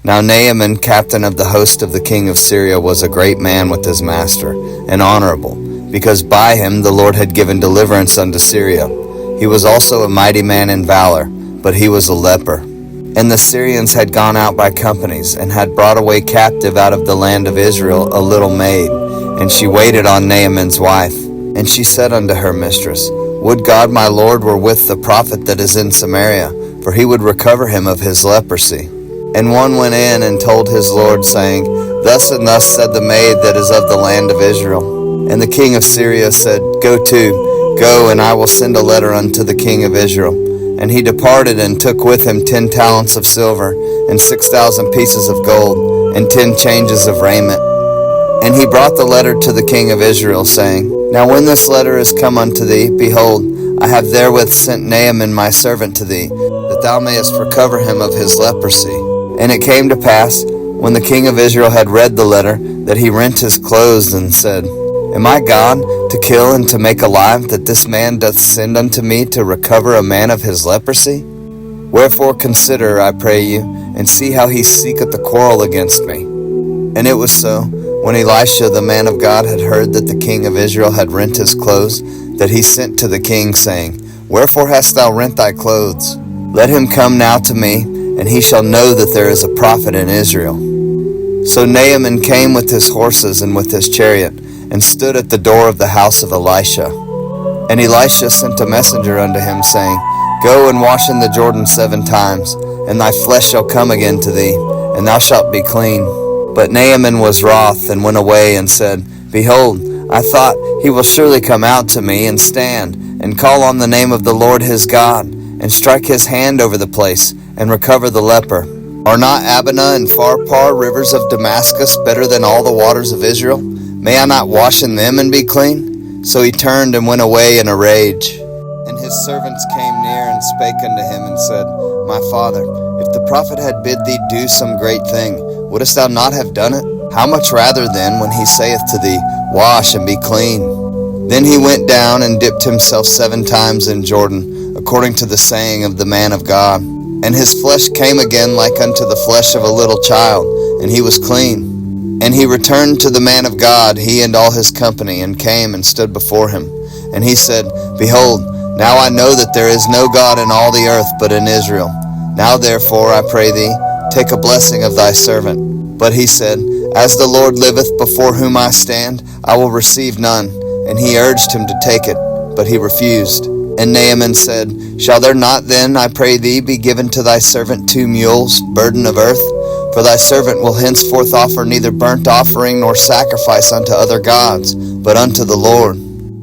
Now Naaman, captain of the host of the king of Syria, was a great man with his master, and honorable, because by him the Lord had given deliverance unto Syria. He was also a mighty man in valor, but he was a leper. And the Syrians had gone out by companies, and had brought away captive out of the land of Israel a little maid, and she waited on Naaman's wife. And she said unto her mistress, Would God my Lord were with the prophet that is in Samaria, for he would recover him of his leprosy. And one went in and told his Lord, saying, Thus and thus said the maid that is of the land of Israel. And the king of Syria said, Go, and I will send a letter unto the king of Israel. And he departed, and took with him 10 talents of silver, and 6,000 pieces of gold, and 10 changes of raiment. And he brought the letter to the king of Israel, saying, Now when this letter is come unto thee, behold, I have therewith sent Naaman my servant to thee, that thou mayest recover him of his leprosy. And it came to pass, when the king of Israel had read the letter, that he rent his clothes, and said, Am I God, to kill and to make alive, that this man doth send unto me to recover a man of his leprosy? Wherefore consider, I pray you, and see how he seeketh a quarrel against me. And it was so, when Elisha the man of God had heard that the king of Israel had rent his clothes, that he sent to the king, saying, Wherefore hast thou rent thy clothes? Let him come now to me, and he shall know that there is a prophet in Israel. So Naaman came with his horses and with his chariot, and stood at the door of the house of Elisha. And Elisha sent a messenger unto him, saying, Go and wash in the Jordan 7 times, and thy flesh shall come again to thee, and thou shalt be clean. But Naaman was wroth, and went away, and said, Behold, I thought, he will surely come out to me, and stand, and call on the name of the Lord his God, and strike his hand over the place, and recover the leper. Are not Abana and Pharpar, rivers of Damascus, better than all the waters of Israel? May I not wash in them and be clean? So he turned and went away in a rage. And his servants came near and spake unto him, and said, My father, if the prophet had bid thee do some great thing, wouldest thou not have done it? How much rather then, when he saith to thee, Wash and be clean? Then he went down and dipped himself 7 times in Jordan, according to the saying of the man of God. And his flesh came again like unto the flesh of a little child, and he was clean. And he returned to the man of God, he and all his company, and came and stood before him. And he said, Behold, now I know that there is no God in all the earth but in Israel. Now therefore, I pray thee, take a blessing of thy servant. But he said, As the Lord liveth, before whom I stand, I will receive none. And he urged him to take it, but he refused. And Naaman said, Shall there not then, I pray thee, be given to thy servant 2 mules, burden of earth? For thy servant will henceforth offer neither burnt offering nor sacrifice unto other gods, but unto the Lord.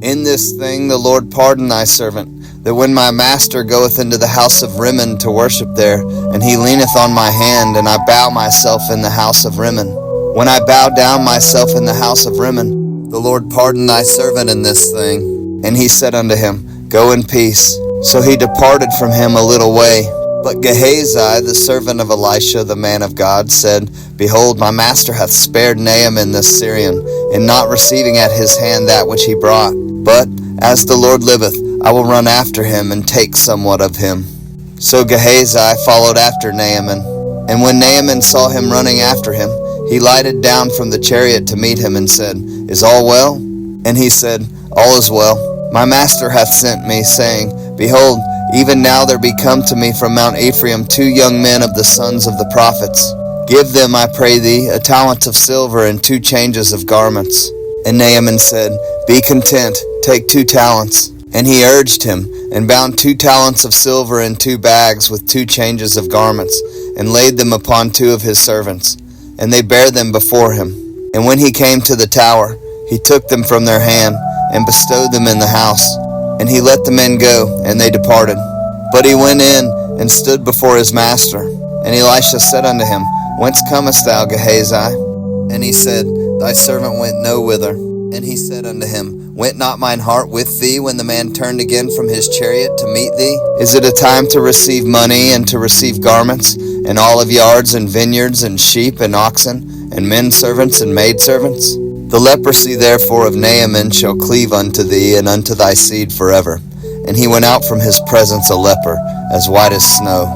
In this thing the Lord pardon thy servant, that when my master goeth into the house of Rimmon to worship there, and he leaneth on my hand, and I bow myself in the house of Rimmon. When I bow down myself in the house of Rimmon, the Lord pardon thy servant in this thing. And he said unto him, Go in peace. So he departed from him a little way. But Gehazi, the servant of Elisha, the man of God, said, Behold, my master hath spared Naaman the Syrian, in not receiving at his hand that which he brought. But, as the Lord liveth, I will run after him, and take somewhat of him. So Gehazi followed after Naaman. And when Naaman saw him running after him, he lighted down from the chariot to meet him, and said, Is all well? And he said, All is well. My master hath sent me, saying, Behold, even now there be come to me from Mount Ephraim 2 young men of the sons of the prophets. Give them, I pray thee, a talent of silver and 2 changes of garments. And Naaman said, Be content, take 2 talents. And he urged him, and bound 2 talents of silver in 2 bags with 2 changes of garments, and laid them upon 2 of his servants. And they bare them before him. And when he came to the tower, he took them from their hand, and bestowed them in the house. And he let the men go, and they departed. But he went in, and stood before his master. And Elisha said unto him, Whence comest thou, Gehazi? And he said, Thy servant went no whither. And he said unto him, Went not mine heart with thee, when the man turned again from his chariot to meet thee? Is it a time to receive money, and to receive garments, and olive yards, and vineyards, and sheep, and oxen, and men servants, and maid servants? The leprosy therefore of Naaman shall cleave unto thee, and unto thy seed forever. And he went out from his presence a leper, as white as snow.